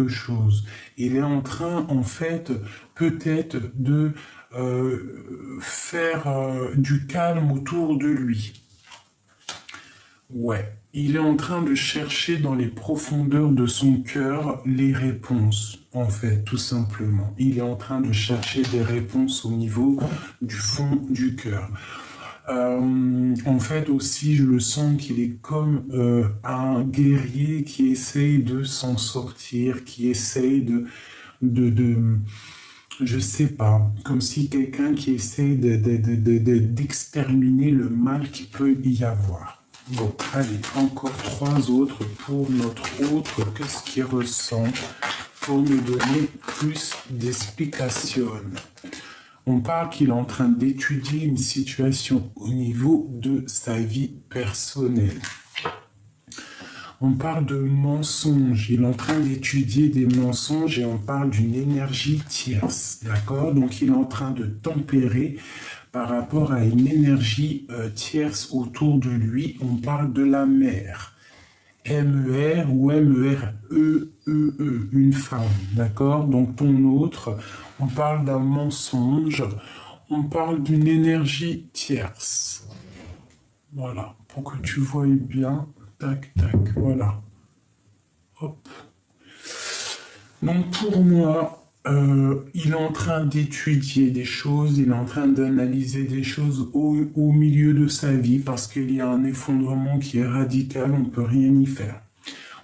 chose. Il est en train, en fait, peut-être de faire du calme autour de lui. Ouais, il est en train de chercher dans les profondeurs de son cœur les réponses, en fait, tout simplement. Il est en train de chercher des réponses au niveau du fond du cœur. En fait aussi, je le sens qu'il est comme un guerrier qui essaye de s'en sortir, qui essaye de, je sais pas, comme si quelqu'un qui essaye d'exterminer le mal qui peut y avoir. Bon, allez, encore 3 autres pour notre autre. Qu'est-ce qu'il ressent pour nous donner plus d'explications? On parle qu'il est en train d'étudier une situation au niveau de sa vie personnelle. On parle de mensonges. Il est en train d'étudier des mensonges et on parle d'une énergie tierce. D'accord? Donc il est en train de tempérer par rapport à une énergie tierce autour de lui. On parle de la mère. M-E-R ou M-E-R-E-E-E, une femme, d'accord? Donc ton autre, on parle d'un mensonge, on parle d'une énergie tierce. Voilà, pour que tu voies bien, tac, tac, voilà. Hop. Donc pour moi, il est en train d'étudier des choses, il est en train d'analyser des choses au milieu de sa vie parce qu'il y a un effondrement qui est radical, on ne peut rien y faire.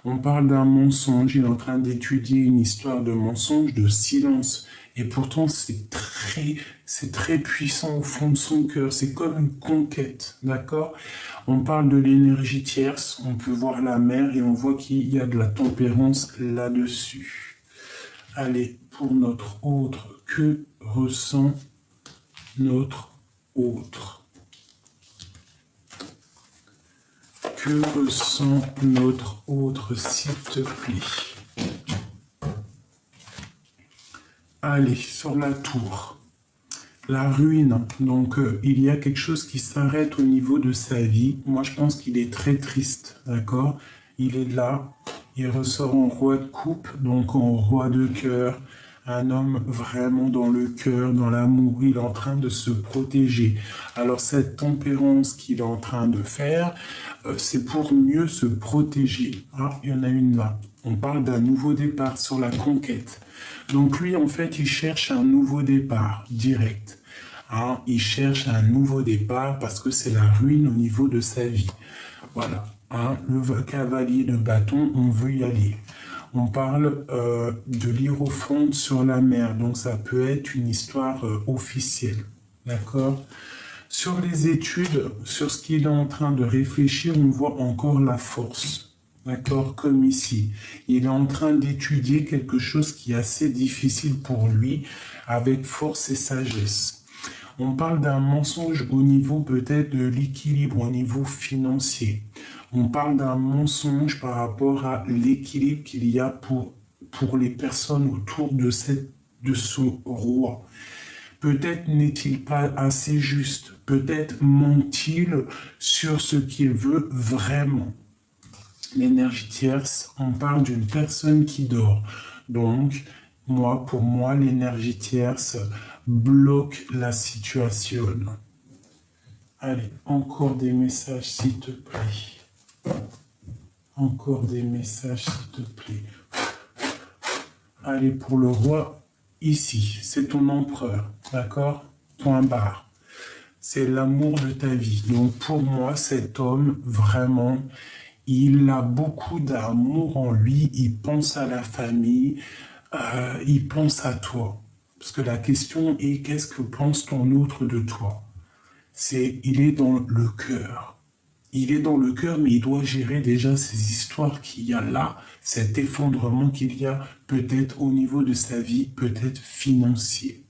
On parle d'un mensonge, il est en train d'étudier une histoire de mensonge, de silence. Et pourtant, c'est très puissant au fond de son cœur. C'est comme une conquête, d'accord? On parle de l'énergie tierce, on peut voir la mer et on voit qu'il y a de la tempérance là-dessus. Allez, pour notre autre, que ressent notre autre? Que ressent notre autre, s'il te plaît? Allez, sur la tour. La ruine. Donc, il y a quelque chose qui s'arrête au niveau de sa vie. Moi, je pense qu'il est très triste, d'accord? Il est là, il ressort en roi de coupe, donc en roi de cœur. Un homme vraiment dans le cœur, dans l'amour, il est en train de se protéger. Alors cette tempérance qu'il est en train de faire, c'est pour mieux se protéger. Ah, il y en a une là. On parle d'un nouveau départ sur la conquête. Donc lui, en fait, il cherche un nouveau départ direct. Hein, il cherche un nouveau départ parce que c'est la ruine au niveau de sa vie. Voilà. Hein, le cavalier de bâton, on veut y aller. On parle de l'hiérophante sur la mer, donc ça peut être une histoire officielle, d'accord? Sur les études, sur ce qu'il est en train de réfléchir, on voit encore la force, d'accord? Comme ici, il est en train d'étudier quelque chose qui est assez difficile pour lui, avec force et sagesse. On parle d'un mensonge au niveau peut-être de l'équilibre, au niveau financier. On parle d'un mensonge par rapport à l'équilibre qu'il y a pour les personnes autour de ce roi. Peut-être n'est-il pas assez juste, peut-être ment-il sur ce qu'il veut vraiment. L'énergie tierce, on parle d'une personne qui dort. Donc, pour moi, l'énergie tierce bloque la situation. Allez, encore des messages, s'il te plaît. Encore des messages, s'il te plaît. Allez, pour le roi, ici, c'est ton empereur, d'accord? Point barre. C'est l'amour de ta vie. Donc, pour moi, cet homme, vraiment, il a beaucoup d'amour en lui. Il pense à la famille. Il pense à toi. Parce que la question est, qu'est-ce que pense ton autre de toi? Il est dans le cœur. Il est dans le cœur, mais il doit gérer déjà ces histoires qu'il y a là, cet effondrement qu'il y a peut-être au niveau de sa vie, peut-être financier.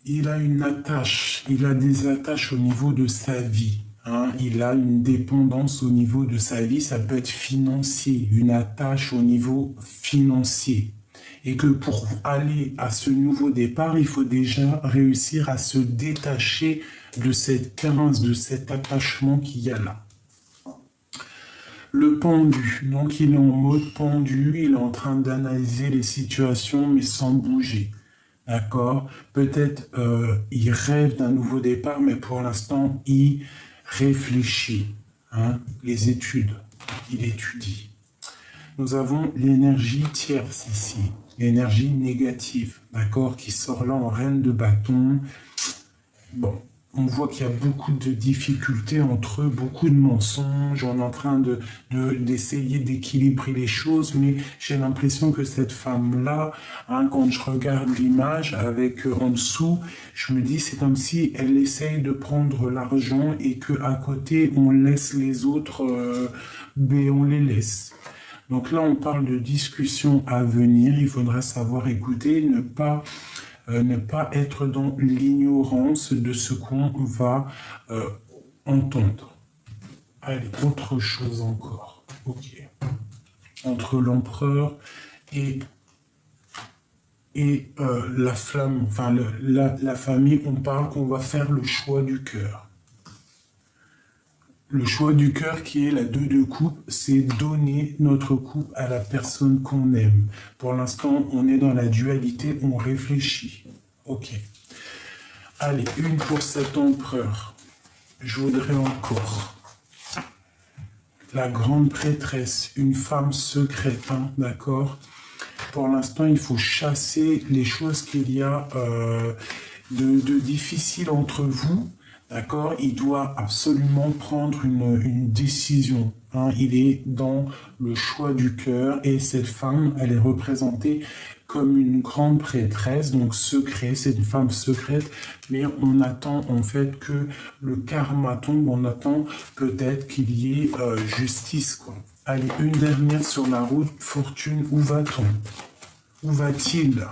Il a une attache, il a des attaches au niveau de sa vie. Hein, il a une dépendance au niveau de sa vie, ça peut être financier, une attache au niveau financier. Et que pour aller à ce nouveau départ, il faut déjà réussir à se détacher de cette carence, de cet attachement qu'il y a là. Le pendu, donc il est en mode pendu, il est en train d'analyser les situations mais sans bouger. D'accord? Peut-être il rêve d'un nouveau départ, mais pour l'instant il réfléchit. Hein, les études, il étudie. Nous avons l'énergie tierce ici, l'énergie négative, d'accord, qui sort là en reine de bâton. Bon, on voit qu'il y a beaucoup de difficultés entre eux, beaucoup de mensonges. On est en train d'essayer d'équilibrer les choses, mais j'ai l'impression que cette femme-là, hein, quand je regarde l'image avec en dessous, je me dis c'est comme si elle essaye de prendre l'argent et que à côté on laisse les autres, ben on les laisse. Donc là, on parle de discussion à venir. Il faudra savoir écouter, ne pas être dans l'ignorance de ce qu'on va entendre. Allez, autre chose encore. Ok. Entre l'empereur et la flamme, enfin la famille, on parle qu'on va faire le choix du cœur. Le choix du cœur qui est la 2 de coupe, c'est donner notre coupe à la personne qu'on aime. Pour l'instant, on est dans la dualité, on réfléchit. Ok. Allez, une pour cet empereur. Je voudrais encore. La grande prêtresse, une femme secrète, hein, d'accord? Pour l'instant, il faut chasser les choses qu'il y a de difficiles entre vous. D'accord, il doit absolument prendre une décision. Hein. Il est dans le choix du cœur et cette femme, elle est représentée comme une grande prêtresse, donc secret, c'est une femme secrète, mais on attend en fait que le karma tombe, on attend peut-être qu'il y ait justice, quoi. Allez, une dernière sur la route, fortune, où va-t-on? Où va-t-il?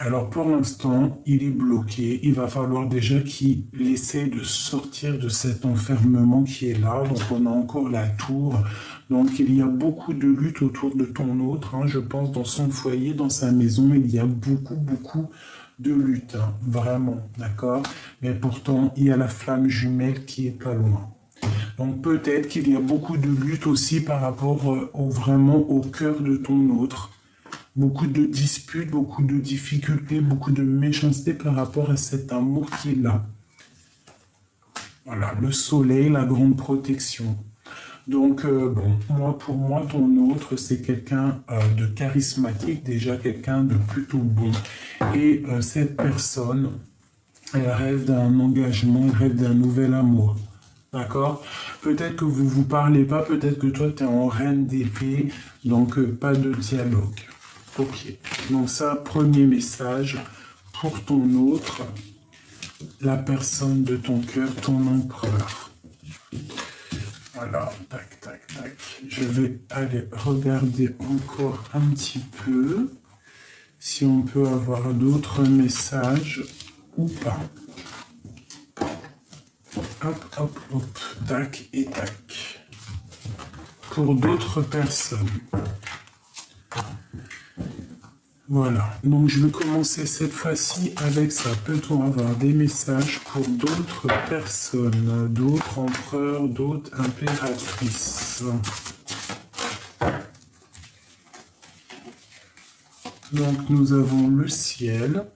Alors pour l'instant, il est bloqué. Il va falloir déjà qu'il essaie de sortir de cet enfermement qui est là. Donc on a encore la tour. Donc il y a beaucoup de lutte autour de ton autre. Hein. Je pense dans son foyer, dans sa maison, il y a beaucoup de lutte. Hein. Vraiment, d'accord? Mais pourtant, il y a la flamme jumelle qui est pas loin. Donc peut-être qu'il y a beaucoup de lutte aussi par rapport vraiment au cœur de ton autre. Beaucoup de disputes, beaucoup de difficultés, beaucoup de méchanceté par rapport à cet amour qu'il a. Voilà, le soleil, la grande protection. Donc, bon, pour moi, ton autre, c'est quelqu'un de charismatique, déjà quelqu'un de plutôt bon. Et cette personne, elle rêve d'un engagement, elle rêve d'un nouvel amour. D'accord? Peut-être que vous ne vous parlez pas, peut-être que toi, tu es en reine d'épée, donc pas de dialogue. Ok, donc ça, premier message pour ton autre, la personne de ton cœur, ton empereur. Voilà, tac, tac, tac. Je vais aller regarder encore un petit peu si on peut avoir d'autres messages ou pas. Hop, hop, hop, tac et tac. Pour d'autres personnes. Voilà, donc je vais commencer cette fois-ci avec ça. Peut-on avoir des messages pour d'autres personnes, d'autres empereurs, d'autres impératrices? Donc nous avons le ciel,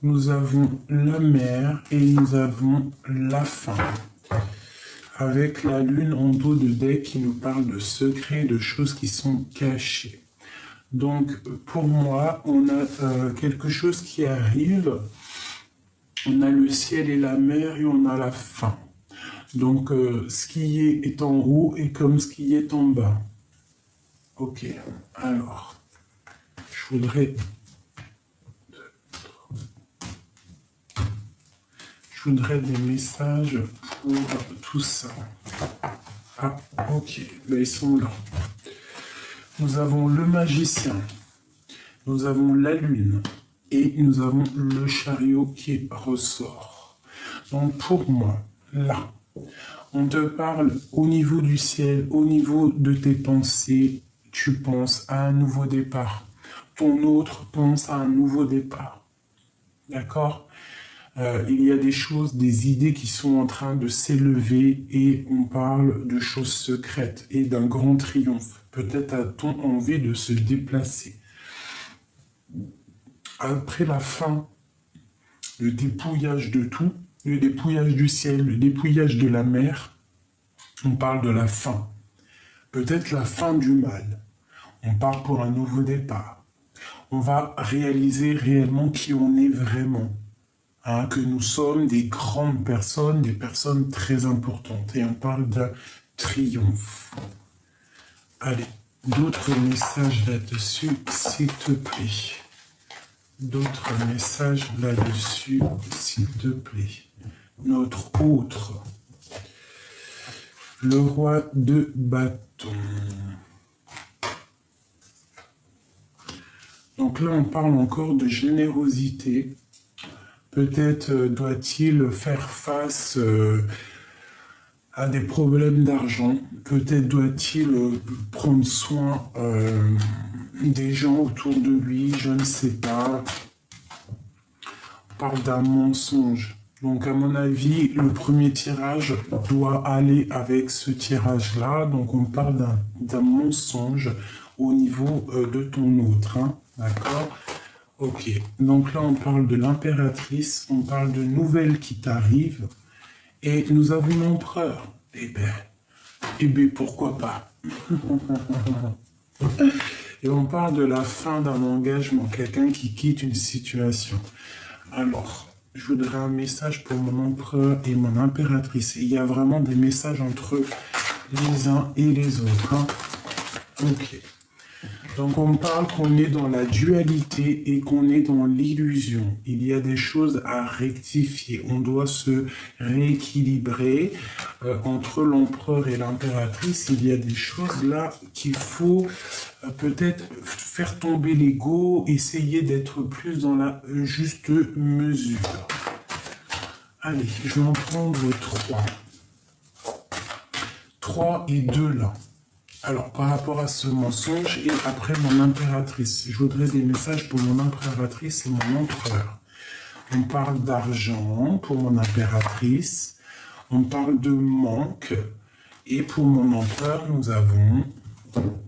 nous avons la mer et nous avons la fin. Avec la lune en dos de deck qui nous parle de secrets, de choses qui sont cachées. Donc, pour moi, on a quelque chose qui arrive. On a le ciel et la mer et on a la fin. Donc, ce qui est en haut est comme ce qui est en bas. Ok, alors, je voudrais des messages pour tout ça. Ah, ok, ben, ils sont là. Nous avons le magicien, nous avons la lune et nous avons le chariot qui ressort. Donc pour moi, là, on te parle au niveau du ciel, au niveau de tes pensées, tu penses à un nouveau départ. Ton autre pense à un nouveau départ. D'accord ? Il y a des choses, des idées qui sont en train de s'élever et on parle de choses secrètes et d'un grand triomphe. Peut-être a-t-on envie de se déplacer. Après la fin, le dépouillage de tout, le dépouillage du ciel, le dépouillage de la mer, on parle de la fin. Peut-être la fin du mal. On part pour un nouveau départ. On va réaliser réellement qui on est vraiment. Hein, que nous sommes des grandes personnes, des personnes très importantes. Et on parle d'un triomphe. Allez, d'autres messages là-dessus, s'il te plaît. D'autres messages là-dessus, s'il te plaît. Notre autre. Le roi de bâton. Donc là, on parle encore de générosité. Peut-être doit-il faire face à des problèmes d'argent. Peut-être doit-il prendre soin des gens autour de lui, je ne sais pas. On parle d'un mensonge. Donc à mon avis, le premier tirage doit aller avec ce tirage-là. Donc on parle d'un mensonge au niveau de ton autre. Hein. D'accord ? Ok, donc là on parle de l'impératrice, on parle de nouvelles qui t'arrivent, et nous avons l'empereur. Eh ben, pourquoi pas? Et on parle de la fin d'un engagement, quelqu'un qui quitte une situation. Alors, je voudrais un message pour mon empereur et mon impératrice. Il y a vraiment des messages entre les uns et les autres. Hein. Ok. Donc on parle qu'on est dans la dualité et qu'on est dans l'illusion. Il y a des choses à rectifier. On doit se rééquilibrer entre l'empereur et l'impératrice. Il y a des choses là qu'il faut peut-être faire tomber l'ego, essayer d'être plus dans la juste mesure. Allez, je vais en prendre 3. 3 et 2 là. Alors, par rapport à ce mensonge, et après mon impératrice, je voudrais des messages pour mon impératrice et mon empereur. On parle d'argent pour mon impératrice, on parle de manque, et pour mon empereur, nous avons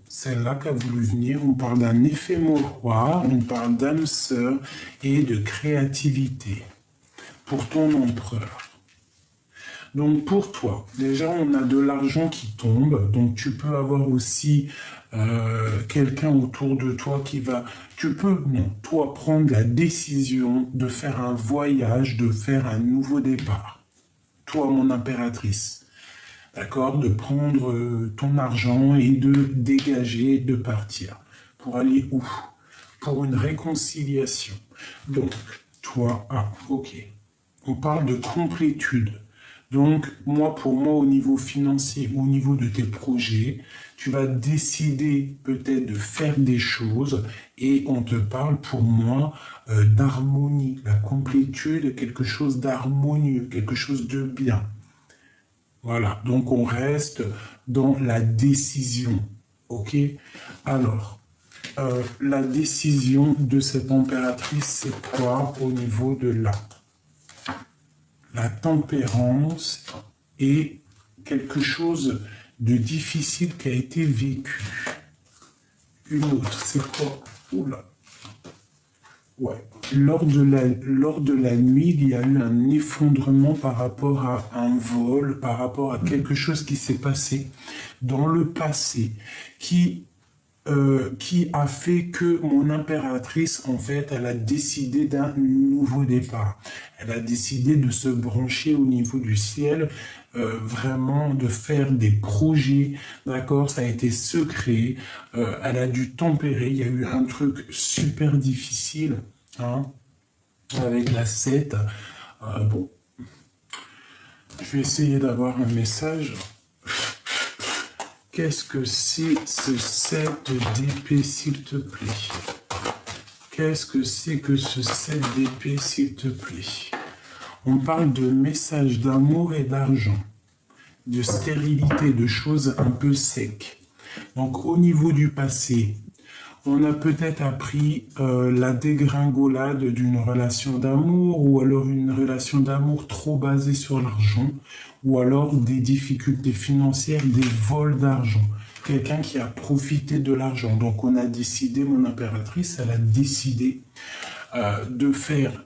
celle-là qui a voulu venir, on parle d'un effet miroir, on parle d'âme sœur et de créativité pour ton empereur. Donc pour toi, déjà on a de l'argent qui tombe, donc tu peux avoir aussi quelqu'un autour de toi qui va, toi prendre la décision de faire un voyage, de faire un nouveau départ. Toi mon impératrice, d'accord, de prendre ton argent et de dégager, de partir. Pour aller où? Pour une réconciliation. Donc toi, ok, on parle de complétude. Donc, pour moi, au niveau financier, au niveau de tes projets, tu vas décider peut-être de faire des choses et on te parle pour moi d'harmonie, la complétude, quelque chose d'harmonieux, quelque chose de bien. Voilà, donc on reste dans la décision, ok? Alors, la décision de cette impératrice, c'est quoi au niveau de là? La tempérance est quelque chose de difficile qui a été vécu. Une autre, c'est quoi? Oula. Ouais. Lors de la nuit, il y a eu un effondrement par rapport à un vol, par rapport à quelque chose qui s'est passé dans le passé, qui a fait que mon impératrice, en fait, elle a décidé d'un nouveau départ. Elle a décidé de se brancher au niveau du ciel, vraiment de faire des projets, d'accord? Ça a été secret, elle a dû tempérer, il y a eu un truc super difficile, hein, avec la 7. Bon, je vais essayer d'avoir un message. Qu'est-ce que c'est ce 7 d'épée, s'il te plaît? Qu'est-ce que c'est que ce 7 d'épée, s'il te plaît? On parle de messages d'amour et d'argent, de stérilité, de choses un peu secs. Donc, au niveau du passé, On a peut-être appris la dégringolade d'une relation d'amour, ou alors une relation d'amour trop basée sur l'argent, ou alors des difficultés financières, des vols d'argent. Quelqu'un qui a profité de l'argent. Donc on a décidé, mon impératrice, elle a décidé de faire,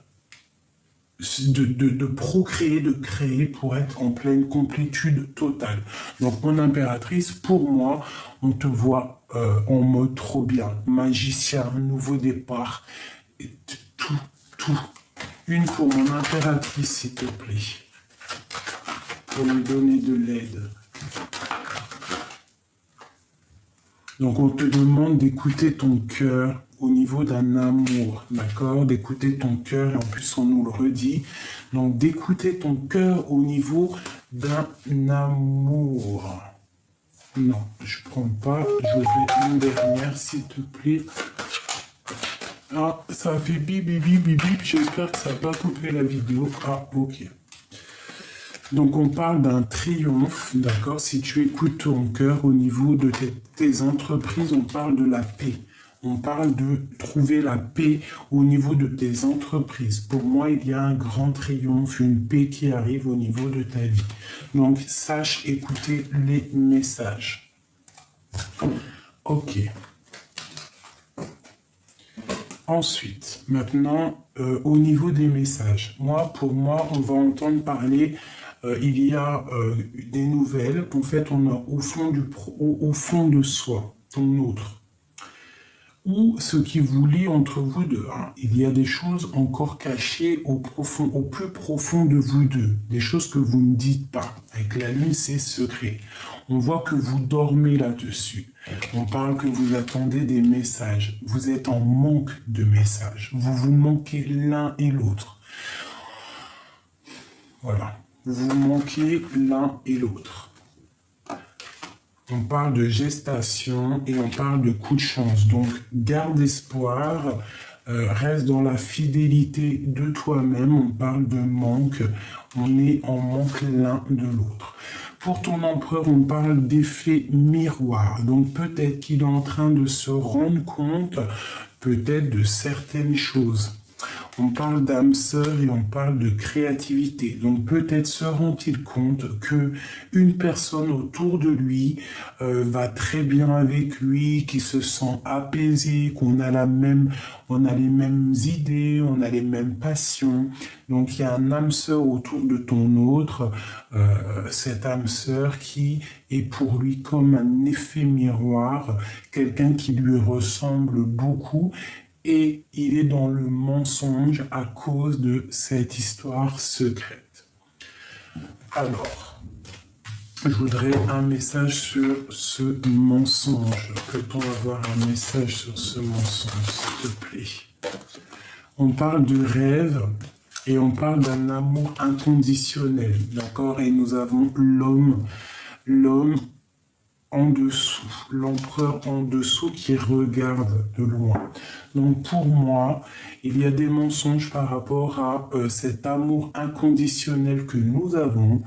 de procréer, de créer pour être en pleine complétude totale. Donc mon impératrice, pour moi, on te voit en mode trop bien, magicien, nouveau départ, et tout, tout. Une pour mon impératrice, s'il te plaît, pour me donner de l'aide. Donc on te demande d'écouter ton cœur au niveau d'un amour, d'accord? D'écouter ton cœur, et en plus on nous le redit. Donc d'écouter ton cœur au niveau d'un amour. Non, je prends pas, je vais une dernière, s'il te plaît. Ah, ça a fait bip, bip, bip, bip, bip, j'espère que ça va pas couper la vidéo. Ah, ok. Donc on parle d'un triomphe, d'accord? Si tu écoutes ton cœur au niveau de tes entreprises, on parle de la paix. On parle de trouver la paix au niveau de tes entreprises. Pour moi, il y a un grand triomphe, une paix qui arrive au niveau de ta vie. Donc sache écouter les messages. Ok. Ensuite, maintenant, au niveau des messages. Pour moi, on va entendre parler, il y a des nouvelles. En fait, on a au fond de soi, ton autre. Ou ce qui vous lie entre vous deux. Hein. Il y a des choses encore cachées au plus profond de vous deux. Des choses que vous ne dites pas. Avec la lune, c'est secret. On voit que vous dormez là-dessus. On parle que vous attendez des messages. Vous êtes en manque de messages. Vous vous manquez l'un et l'autre. Voilà. Vous manquez l'un et l'autre. On parle de gestation et on parle de coup de chance. Donc, garde espoir, reste dans la fidélité de toi-même. On parle de manque. On est en manque l'un de l'autre. Pour ton empereur, on parle d'effet miroir. Donc, peut-être qu'il est en train de se rendre compte, peut-être de certaines choses. On parle d'âme sœur et on parle de créativité. Donc peut-être se rend-il compte que une personne autour de lui va très bien avec lui, qui se sent apaisé, qu'on a on a les mêmes idées, on a les mêmes passions. Donc il y a un âme sœur autour de ton autre, cette âme sœur qui est pour lui comme un effet miroir, quelqu'un qui lui ressemble beaucoup. Et il est dans le mensonge à cause de cette histoire secrète. Alors, je voudrais un message sur ce mensonge. Peut-on avoir un message sur ce mensonge, s'il te plaît? On parle de rêve et on parle d'un amour inconditionnel, d'accord? Et nous avons l'homme en dessous, l'empereur en dessous qui regarde de loin. Donc pour moi, il y a des mensonges par rapport à cet amour inconditionnel que nous avons.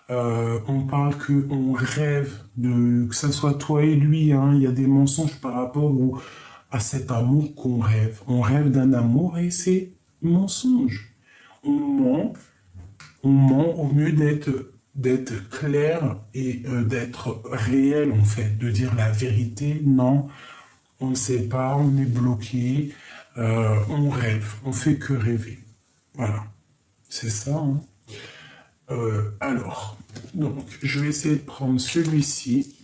On parle qu'on rêve, que ce soit toi et lui, hein, il y a des mensonges par rapport à cet amour qu'on rêve. On rêve d'un amour et c'est mensonge. On ment au mieux d'être clair et d'être réel, en fait, de dire la vérité. Non, on ne sait pas, on est bloqué, on rêve, on fait que rêver. Voilà, c'est ça. Hein. Alors, donc, je vais essayer de prendre celui-ci.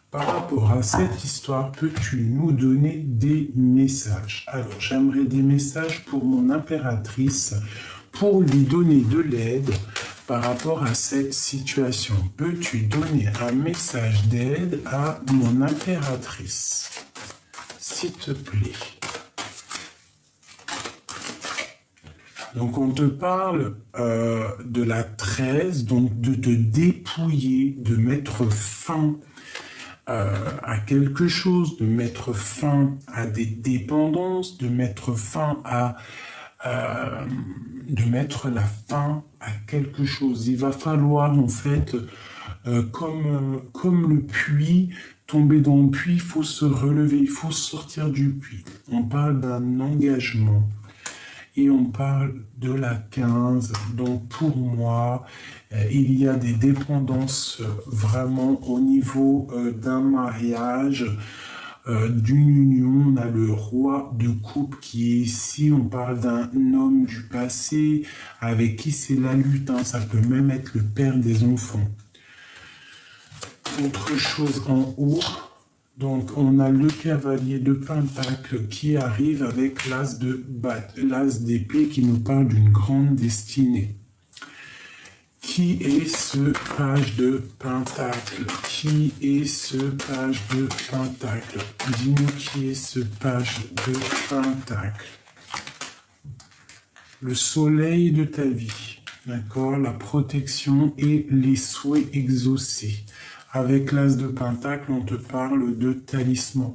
Par rapport à cette histoire, peux-tu nous donner des messages? Alors, j'aimerais des messages pour mon impératrice, pour lui donner de l'aide par rapport à cette situation. Peux-tu donner un message d'aide à mon impératrice? S'il te plaît. Donc on te parle de la 13, donc de te dépouiller, de mettre fin à quelque chose, de mettre fin à des dépendances, de mettre fin de mettre la fin à quelque chose. Il va falloir en fait comme le puits, tomber dans le puits, il faut se relever, il faut sortir du puits. On parle d'un engagement. Et on parle de la 15. Donc pour moi, il y a des dépendances vraiment au niveau d'un mariage, d'une union. On a le roi de coupe qui est ici. On parle d'un homme du passé avec qui c'est la lutte. Hein. Ça peut même être le père des enfants. Autre chose en haut. Donc, on a le cavalier de Pentacle qui arrive avec l'as d'épée qui nous parle d'une grande destinée. Qui est ce page de Pentacle? Qui est ce page de Pentacle? Dis-nous qui est ce page de Pentacle. Le soleil de ta vie, d'accord? La protection et les souhaits exaucés. Avec l'as de Pentacle, on te parle de talisman.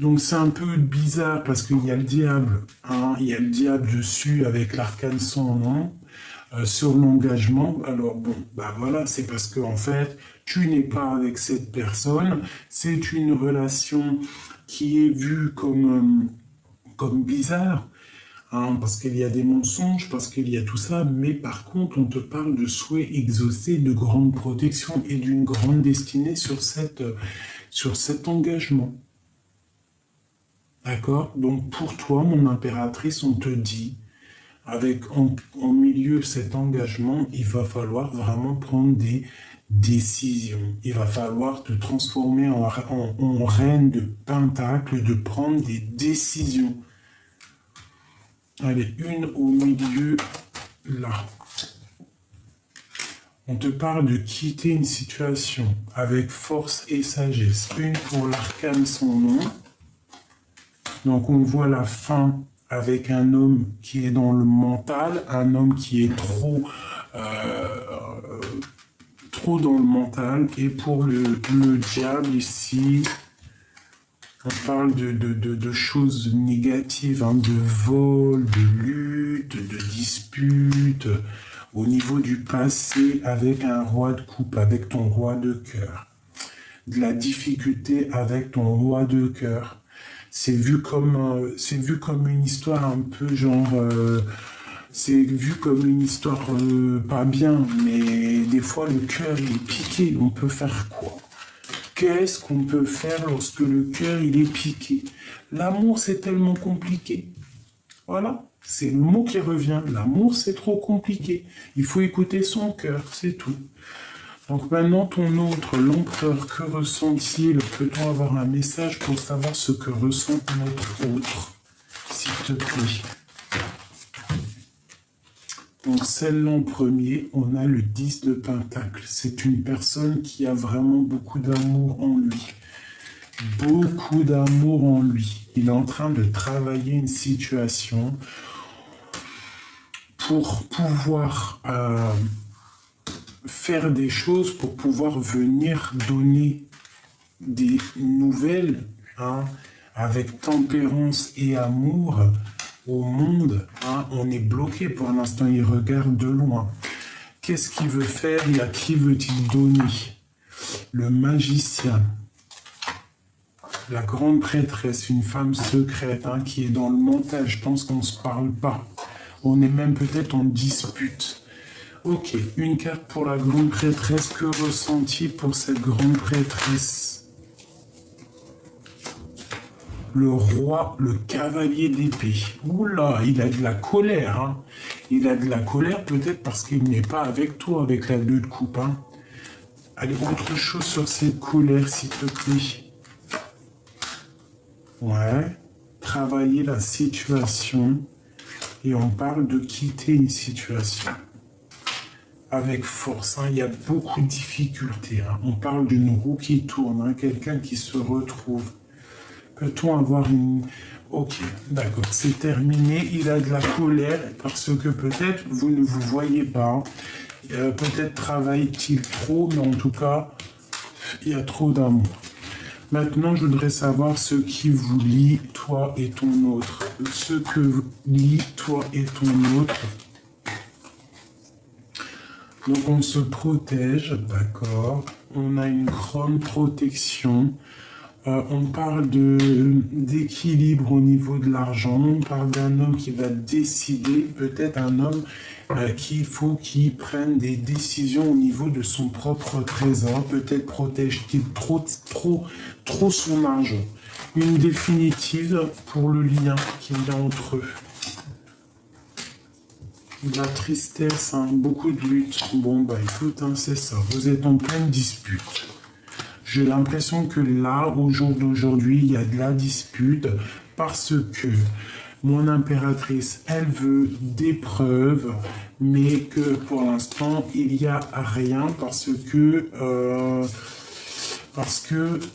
Donc c'est un peu bizarre parce qu'il y a le diable. Hein, il y a le diable dessus avec l'arcane sans nom sur l'engagement. Alors bon, bah voilà, c'est parce que en fait, tu n'es pas avec cette personne. C'est une relation qui est vue comme bizarre. Hein, parce qu'il y a des mensonges, parce qu'il y a tout ça, mais par contre, on te parle de souhaits exaucés, de grande protection et d'une grande destinée sur cet engagement. D'accord? Donc pour toi, mon impératrice, on te dit, avec en milieu cet engagement, il va falloir vraiment prendre des décisions. Il va falloir te transformer en reine de Pentacle, de prendre des décisions. Allez, une au milieu, là. On te parle de quitter une situation avec force et sagesse. Une pour l'arcane sans nom. Donc on voit la fin avec un homme qui est dans le mental, un homme qui est trop dans le mental. Et pour le diable ici, on parle de choses négatives, hein, de vol, de lutte, de dispute, au niveau du passé avec un roi de coupe, avec ton roi de cœur. De la difficulté avec ton roi de cœur. C'est vu comme une histoire un peu genre... c'est vu comme une histoire pas bien, mais des fois le cœur il est piqué. On peut faire quoi? Qu'est-ce qu'on peut faire lorsque le cœur il est piqué? L'amour c'est tellement compliqué. Voilà, c'est le mot qui revient. L'amour c'est trop compliqué. Il faut écouter son cœur, c'est tout. Donc maintenant ton autre, l'empereur, que ressent-il? Peut-on avoir un message pour savoir ce que ressent notre autre? S'il te plaît. Donc celle-là en premier, on a le 10 de Pentacle. C'est une personne qui a vraiment beaucoup d'amour en lui. Beaucoup d'amour en lui. Il est en train de travailler une situation pour pouvoir faire des choses, pour pouvoir venir donner des nouvelles, hein, avec tempérance et amour au monde. Hein. On est bloqué pour l'instant, il regarde de loin. Qu'est-ce qu'il veut faire et à qui veut-il donner? Le magicien. La grande prêtresse, une femme secrète, hein, qui est dans le mental. Je pense qu'on ne se parle pas. On est même peut-être en dispute. Ok, une carte pour la grande prêtresse. Que ressent-il pour cette grande prêtresse? Le roi, le cavalier d'épée. Oula, il a de la colère. Hein. Il a de la colère peut-être parce qu'il n'est pas avec toi, avec la 2 de coupe. Hein. Allez, autre chose sur cette colère, s'il te plaît. Ouais, travailler la situation. Et on parle de quitter une situation. Avec force, hein. Il y a beaucoup de difficultés. Hein. On parle d'une roue qui tourne, hein. Quelqu'un qui se retrouve. Peut-on avoir une... Ok, d'accord, c'est terminé. Il a de la colère parce que peut-être vous ne vous voyez pas. Peut-être travaille-t-il trop, mais en tout cas, il y a trop d'amour. Maintenant, je voudrais savoir ce qui vous lie, toi et ton autre. Ce que lie, toi et ton autre. Donc on se protège, d'accord. On a une grande protection. On parle d'équilibre au niveau de l'argent. On parle d'un homme qui va décider, peut-être un homme qu'il faut qu'il prenne des décisions au niveau de son propre trésor. Peut-être protège-t-il trop son argent. Une définitive pour le lien qu'il y a entre eux. De la tristesse, hein, beaucoup de lutte. Bon, bah écoute, hein, c'est ça. Vous êtes en pleine dispute. J'ai l'impression que là, au jour d'aujourd'hui, il y a de la dispute parce que mon impératrice, elle veut des preuves, mais que pour l'instant, il n'y a rien parce que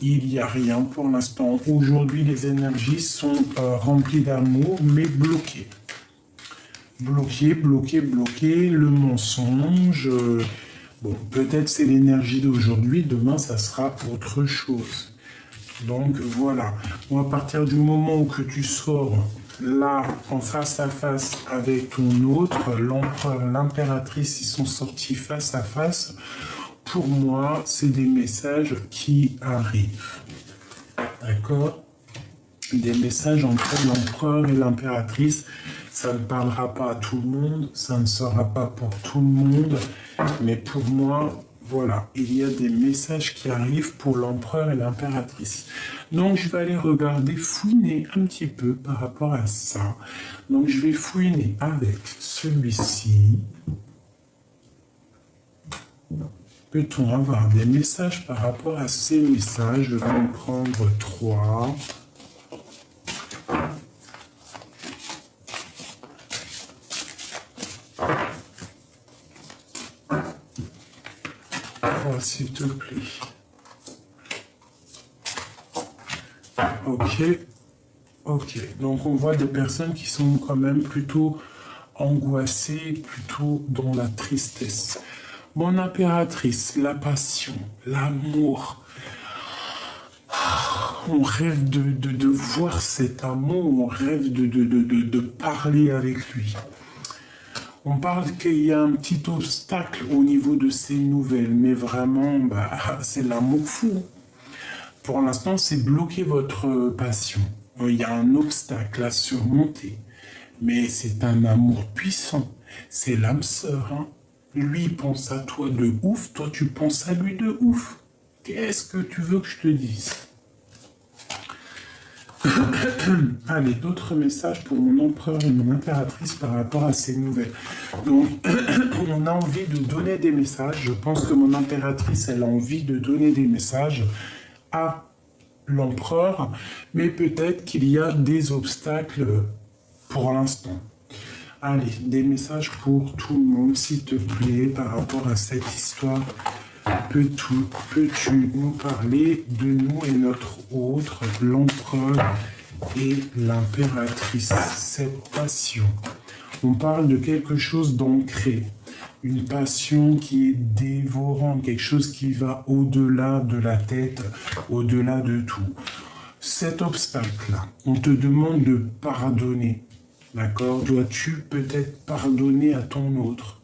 il n'y a rien pour l'instant. Aujourd'hui, les énergies sont remplies d'amour, mais bloquées. Bloqué, le mensonge. Bon, peut-être c'est l'énergie d'aujourd'hui, demain ça sera autre chose. Donc voilà, moi à partir du moment où que tu sors là en face à face avec ton autre, l'empereur, l'impératrice, ils sont sortis face à face, pour moi c'est des messages qui arrivent. D'accord? Des messages entre l'empereur et l'impératrice. Ça ne parlera pas à tout le monde, ça ne sera pas pour tout le monde, mais pour moi, voilà, il y a des messages qui arrivent pour l'empereur et l'impératrice. Donc je vais aller regarder, fouiner un petit peu par rapport à ça. Donc je vais fouiner avec celui-ci. Peut-on avoir des messages par rapport à ces messages? Je vais en prendre 3. Oh, s'il te plaît. Ok. Donc on voit des personnes qui sont quand même plutôt angoissées, plutôt dans la tristesse. Mon impératrice, la passion, l'amour. On rêve de voir cet amour, on rêve de parler avec lui. On parle qu'il y a un petit obstacle au niveau de ces nouvelles, mais vraiment, c'est l'amour fou. Pour l'instant, c'est bloquer votre passion. Il y a un obstacle à surmonter, mais c'est un amour puissant. C'est l'âme sœur. Hein. Lui pense à toi de ouf, toi tu penses à lui de ouf. Qu'est-ce que tu veux que je te dise? Allez, d'autres messages pour mon empereur et mon impératrice par rapport à ces nouvelles. Donc, on a envie de donner des messages. Je pense que mon impératrice, elle a envie de donner des messages à l'empereur, mais peut-être qu'il y a des obstacles pour l'instant. Allez, des messages pour tout le monde, s'il te plaît, par rapport à cette histoire. Peux-tu nous parler de nous et notre autre, l'empereur et l'impératrice, cette passion? On parle de quelque chose d'ancré, une passion qui est dévorante, quelque chose qui va au-delà de la tête, au-delà de tout. Cet obstacle-là, on te demande de pardonner, d'accord? Dois-tu peut-être pardonner à ton autre?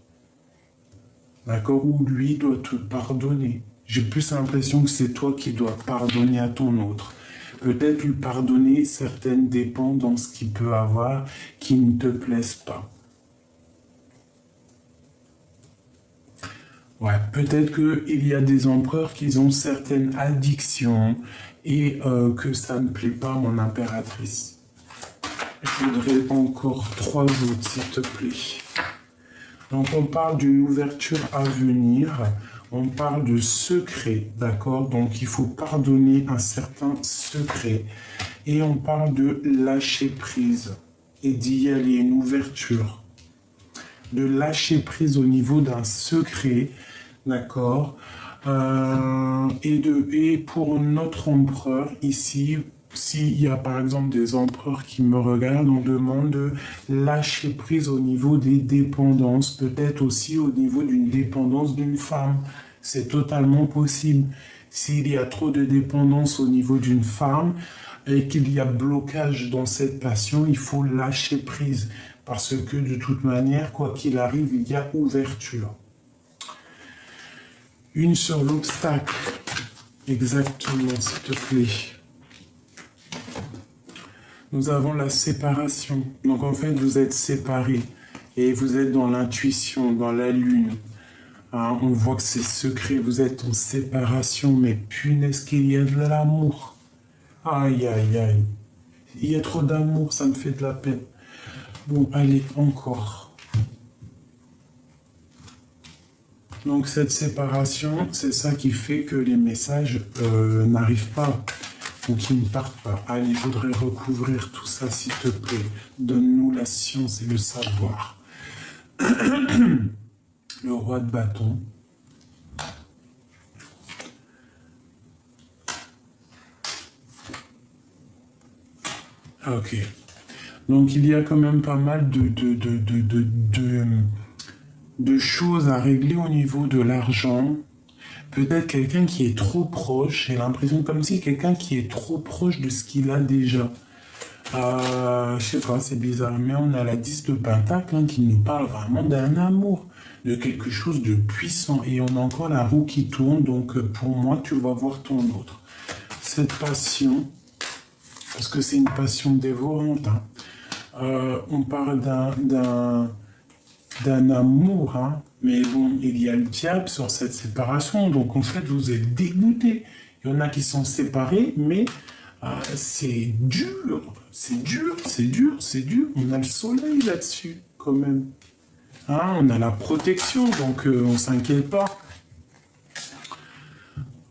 D'accord? Ou lui doit te pardonner. J'ai plus l'impression que c'est toi qui dois pardonner à ton autre. Peut-être lui pardonner certaines dépendances qu'il peut avoir qui ne te plaisent pas. Ouais, peut-être qu'il y a des empereurs qui ont certaines addictions et que ça ne plaît pas à mon impératrice. Je voudrais encore 3 autres, s'il te plaît. Donc on parle d'une ouverture à venir, on parle de secret, d'accord? Donc il faut pardonner un certain secret. Et on parle de lâcher prise et d'y aller, une ouverture. De lâcher prise au niveau d'un secret, d'accord? Et pour notre empereur ici, s'il y a par exemple des empereurs qui me regardent, on demande de lâcher prise au niveau des dépendances, peut-être aussi au niveau d'une dépendance d'une femme. C'est totalement possible. S'il y a trop de dépendance au niveau d'une femme et qu'il y a blocage dans cette passion, il faut lâcher prise. Parce que de toute manière, quoi qu'il arrive, il y a ouverture. Une sur l'obstacle. Exactement, s'il te plaît. Nous avons la séparation. Donc en fait, vous êtes séparés. Et vous êtes dans l'intuition, dans la lune. Hein, on voit que c'est secret. Vous êtes en séparation. Mais punaise qu'il y a de l'amour. Aïe, aïe, aïe. Il y a trop d'amour, ça me fait de la peine. Bon, allez, encore. Donc cette séparation, c'est ça qui fait que les messages n'arrivent pas ou qu'ils ne partent pas. Allez, je voudrais recouvrir tout ça, s'il te plaît. Donne-nous la science et le savoir. Le roi de bâton. Ok. Donc il y a quand même pas mal de choses à régler au niveau de l'argent. Peut-être quelqu'un qui est trop proche. J'ai l'impression comme si quelqu'un qui est trop proche de ce qu'il a déjà. Je sais pas, c'est bizarre. Mais on a la 10 de Pentacle hein, qui nous parle vraiment d'un amour, de quelque chose de puissant. Et on a encore la roue qui tourne. Donc pour moi, tu vas voir ton autre. Cette passion, parce que c'est une passion dévorante. Hein. On parle d'un amour, hein. Mais bon, il y a le diable sur cette séparation, donc en fait, vous êtes dégoûtés. Il y en a qui sont séparés, mais c'est dur, c'est dur, c'est dur, c'est dur. On a le soleil là-dessus, quand même. Hein, on a la protection, donc on ne s'inquiète pas.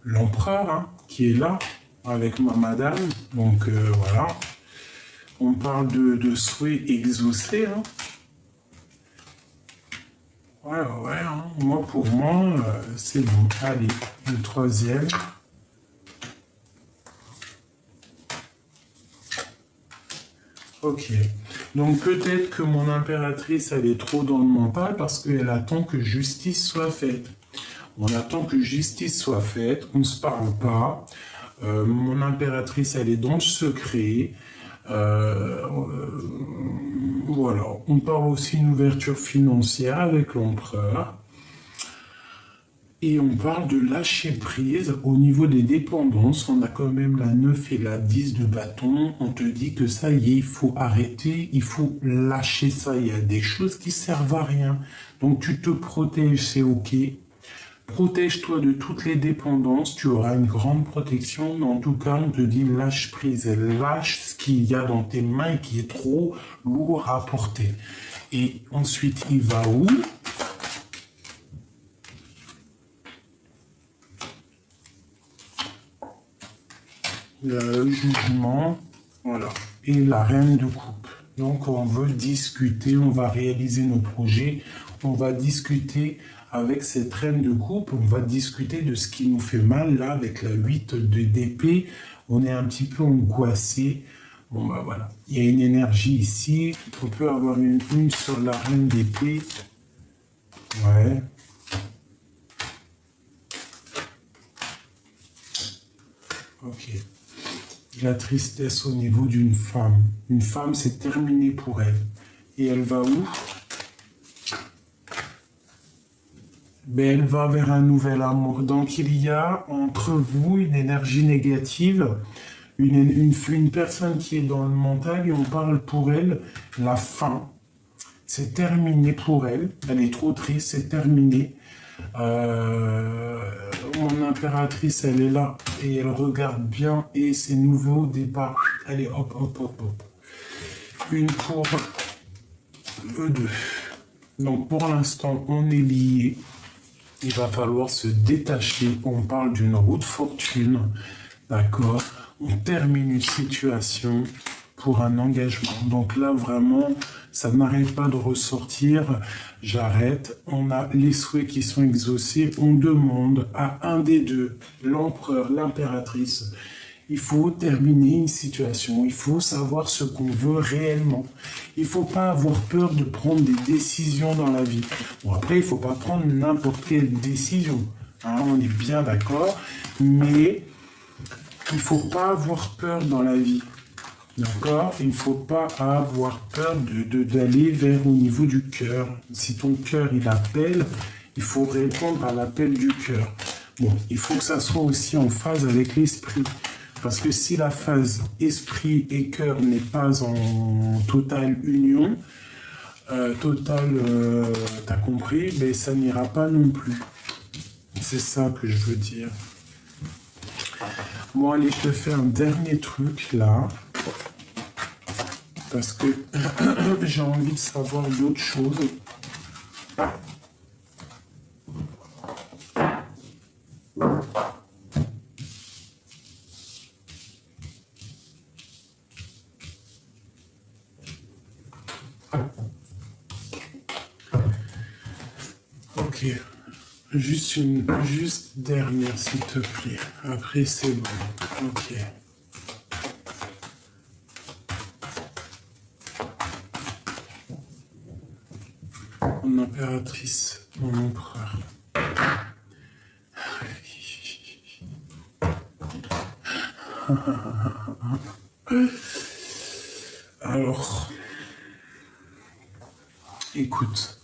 L'empereur, hein, qui est là, avec ma madame, donc voilà. On parle de souhaits exaucés, hein. Ouais, hein. Moi, pour moi, c'est bon. Allez, le troisième. Ok. Donc, peut-être que mon impératrice, elle est trop dans le mental parce qu'elle attend que justice soit faite. On attend que justice soit faite, on ne se parle pas. Mon impératrice, elle est dans le secret. Voilà, on parle aussi d'une ouverture financière avec l'empereur. Et on parle de lâcher prise au niveau des dépendances. On a quand même la 9 et la 10 de bâton. On te dit que ça y est, il faut arrêter, il faut lâcher ça. Il y a des choses qui servent à rien. Donc tu te protèges, c'est ok. Protège-toi de toutes les dépendances, tu auras une grande protection, mais en tout cas, on te dit lâche prise, lâche ce qu'il y a dans tes mains et qui est trop lourd à porter. Et ensuite, il va où? Le jugement, voilà, et la reine de coupe. Donc, on veut discuter, on va réaliser nos projets, on va discuter avec cette reine de coupe, on va discuter de ce qui nous fait mal, là, avec la 8 d'épée, on est un petit peu angoissé. Bon, bah voilà, il y a une énergie ici, on peut avoir une sur la reine d'épée. Ouais. Ok. La tristesse au niveau d'une femme. Une femme, c'est terminé pour elle. Et elle va où? Ben, elle va vers un nouvel amour. Donc, il y a entre vous une énergie négative, une personne qui est dans le mental, et on parle pour elle la fin. C'est terminé pour elle. Elle est trop triste, c'est terminé. Mon impératrice, elle est là et elle regarde bien et c'est nouveau départ. Allez, hop, hop, hop, hop. Une pour eux deux. Donc, pour l'instant, on est liés. Il va falloir se détacher. On parle d'une roue de fortune. D'accord? On termine une situation pour un engagement. Donc là, vraiment, ça n'arrête pas de ressortir. J'arrête. On a les souhaits qui sont exaucés. On demande à un des deux, l'empereur, l'impératrice, il faut terminer une situation. Il faut savoir ce qu'on veut réellement. Il ne faut pas avoir peur de prendre des décisions dans la vie. Bon, après, il ne faut pas prendre n'importe quelle décision. Hein, on est bien d'accord. Mais il ne faut pas avoir peur dans la vie. D'accord? Il ne faut pas avoir peur d'aller vers au niveau du cœur. Si ton cœur, il appelle, il faut répondre à l'appel du cœur. Bon, il faut que ça soit aussi en phase avec l'esprit. Parce que si la phase esprit et cœur n'est pas en totale union, t'as compris, mais ça n'ira pas non plus. C'est ça que je veux dire. Bon, allez, je te fais un dernier truc là. Parce que j'ai envie de savoir d'autres choses. Ok. Juste dernière, s'il te plaît. Après, c'est bon. Ok. Mon impératrice, mon empereur. Alors, écoute,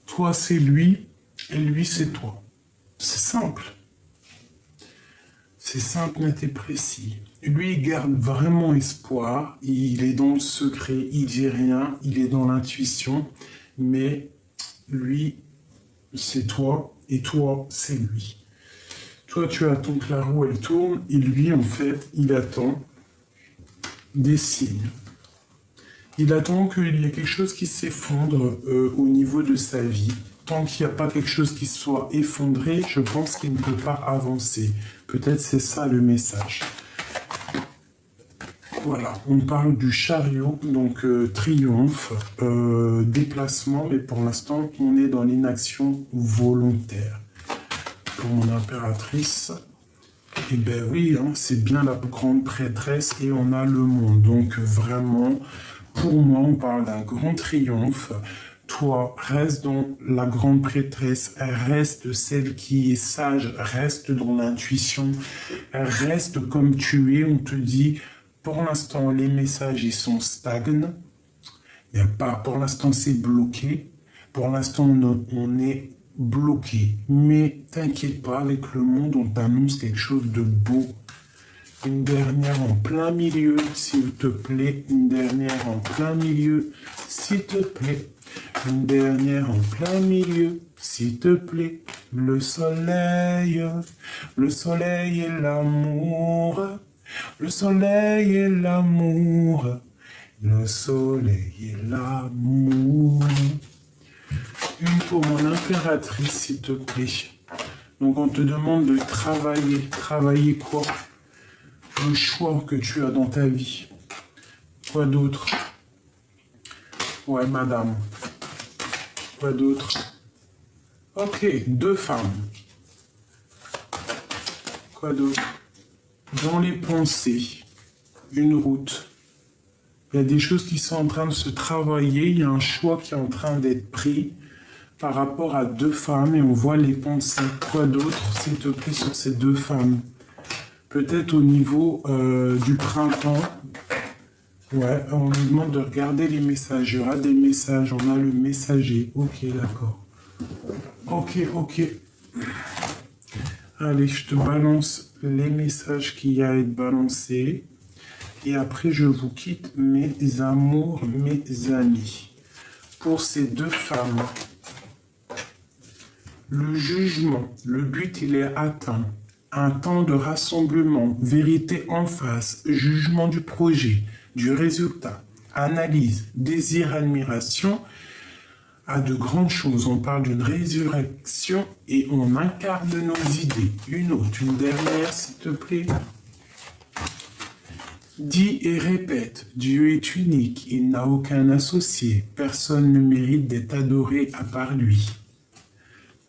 toi c'est lui et lui c'est toi. C'est simple. C'est simple, net et précis. Lui, il garde vraiment espoir. Il est dans le secret, il dit rien, il est dans l'intuition. Mais lui, c'est toi et toi, c'est lui. Toi, tu attends que la roue, elle tourne. Et lui, en fait, il attend des signes. Il attend qu'il y ait quelque chose qui s'effondre au niveau de sa vie. Tant qu'il n'y a pas quelque chose qui soit effondré, je pense qu'il ne peut pas avancer. Peut-être c'est ça le message. Voilà, on parle du chariot, donc triomphe, déplacement, mais pour l'instant, on est dans l'inaction volontaire. Pour mon impératrice, eh bien oui, hein, c'est bien la grande prêtresse et on a le monde. Donc vraiment, pour moi, on parle d'un grand triomphe. Toi, reste dans la grande prêtresse, reste celle qui est sage, reste dans l'intuition, reste comme tu es. On te dit, pour l'instant, les messages, ils sont stagnants. Il y a pas, pour l'instant, c'est bloqué. Pour l'instant, on est bloqué. Mais t'inquiète pas, avec le monde, on t'annonce quelque chose de beau. Une dernière en plein milieu, s'il te plaît. Une dernière en plein milieu, s'il te plaît. Une dernière en plein milieu, s'il te plaît. Le soleil et l'amour. Le soleil et l'amour. Le soleil et l'amour. Une pour mon impératrice, s'il te plaît. Donc on te demande de travailler. Travailler quoi? Le choix que tu as dans ta vie. Quoi d'autre? Ouais, madame. Quoi d'autre? Ok, 2 femmes. Quoi d'autre? Dans les pensées, une route. Il y a des choses qui sont en train de se travailler. Il y a un choix qui est en train d'être pris par rapport à 2 femmes et on voit les pensées. Quoi d'autre, s'il te plaît, sur ces 2 femmes? Peut-être au niveau du printemps. Ouais, on nous demande de regarder les messages. Il y aura des messages. On a le messager. Ok, d'accord. Ok. Allez, je te balance les messages qu'il y a à être balancés. Et après, je vous quitte, mes amours, mes amis. Pour ces 2 femmes, le jugement, le but, il est atteint. Un temps de rassemblement, vérité en face, jugement du projet, du résultat, analyse, désir, admiration, à de grandes choses. On parle d'une résurrection et on incarne nos idées. Une autre, une dernière, s'il te plaît. Dis et répète, Dieu est unique, il n'a aucun associé, personne ne mérite d'être adoré à part lui.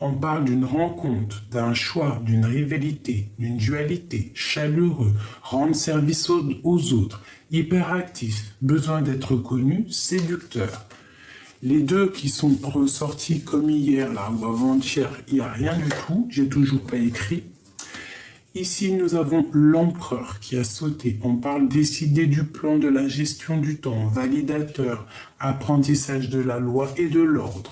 On parle d'une rencontre, d'un choix, d'une rivalité, d'une dualité, chaleureux, rendre service aux autres, hyperactif, besoin d'être connu, séducteur. Les 2 qui sont ressortis comme hier, là, ou avant-hier, il n'y a rien du tout, j'ai toujours pas écrit. Ici, nous avons l'empereur qui a sauté. On parle décider du plan, de la gestion du temps, validateur, apprentissage de la loi et de l'ordre.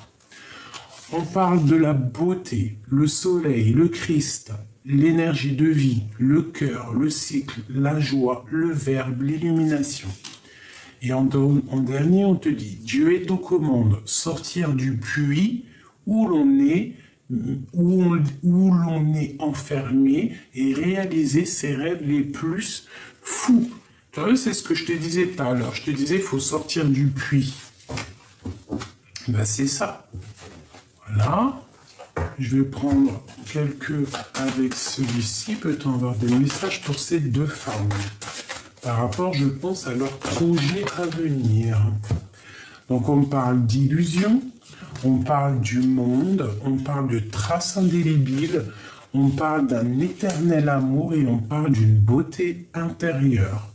On parle de la beauté, le soleil, le Christ, l'énergie de vie, le cœur, le cycle, la joie, le verbe, l'illumination. Et en dernier, on te dit, Dieu est aux commandes, sortir du puits où l'on est, où l'on est enfermé et réaliser ses rêves les plus fous. Tu vois, c'est ce que je te disais tout à l'heure. Je te disais, il faut sortir du puits. Ben, c'est ça. Voilà. Je vais prendre quelques avec celui-ci. Peut-on avoir des messages pour ces deux femmes par rapport, je pense, à leur projet à venir. Donc, on parle d'illusion, on parle du monde, on parle de traces indélébiles, on parle d'un éternel amour et on parle d'une beauté intérieure.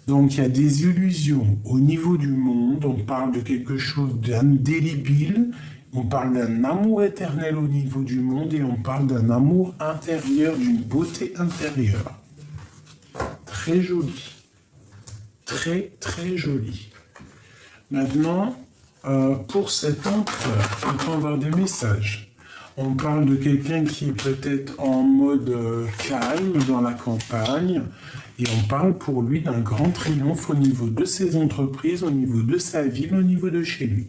Donc, il y a des illusions au niveau du monde, on parle de quelque chose d'indélébile, on parle d'un amour éternel au niveau du monde et on parle d'un amour intérieur, d'une beauté intérieure. Très joli. Très, très joli. Maintenant, pour cet empereur, on peut avoir des messages. On parle de quelqu'un qui est peut-être en mode calme dans la campagne et on parle pour lui d'un grand triomphe au niveau de ses entreprises, au niveau de sa ville, au niveau de chez lui.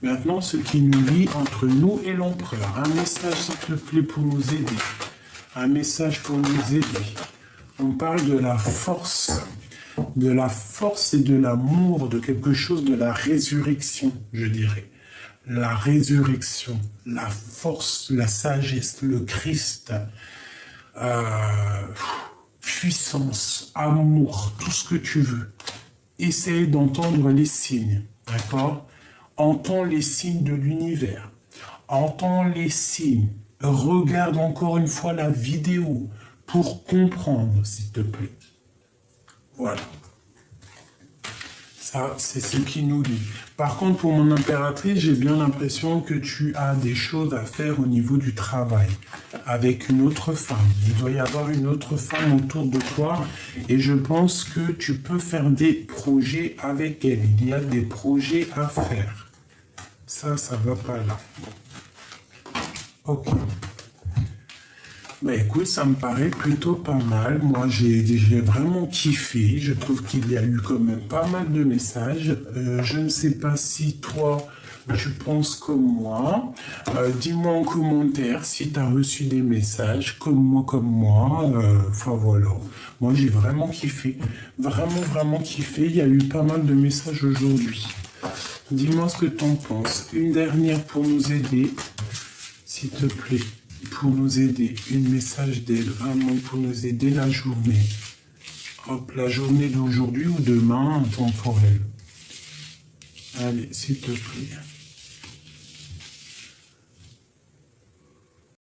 Maintenant, ce qui nous lie entre nous et l'empereur. Un message, s'il te plaît, pour nous aider. Un message pour nous aider. On parle de la force et de l'amour, de quelque chose de la résurrection, je dirais. La résurrection, la force, la sagesse, le Christ, puissance, amour, tout ce que tu veux. Essaye d'entendre les signes, d'accord? Entends les signes de l'univers. Entends les signes. Regarde encore une fois la vidéo pour comprendre, s'il te plaît. Voilà. Ça, c'est ce qui nous lie. Par contre, pour mon impératrice, j'ai bien l'impression que tu as des choses à faire au niveau du travail avec une autre femme. Il doit y avoir une autre femme autour de toi et je pense que tu peux faire des projets avec elle. Il y a des projets à faire. Ça va pas là. Ok. Bah écoute, ça me paraît plutôt pas mal. Moi, j'ai vraiment kiffé. Je trouve qu'il y a eu quand même pas mal de messages. Je ne sais pas si toi, tu penses comme moi. Dis-moi en commentaire si tu as reçu des messages comme moi. Enfin voilà. Moi, j'ai vraiment kiffé. Vraiment kiffé. Il y a eu pas mal de messages aujourd'hui. Dis-moi ce que tu en penses. Une dernière pour nous aider, s'il te plaît. Pour nous aider, un message d'aide, vraiment pour nous aider la journée. Hop, la journée d'aujourd'hui ou demain, temporelle. Allez, s'il te plaît.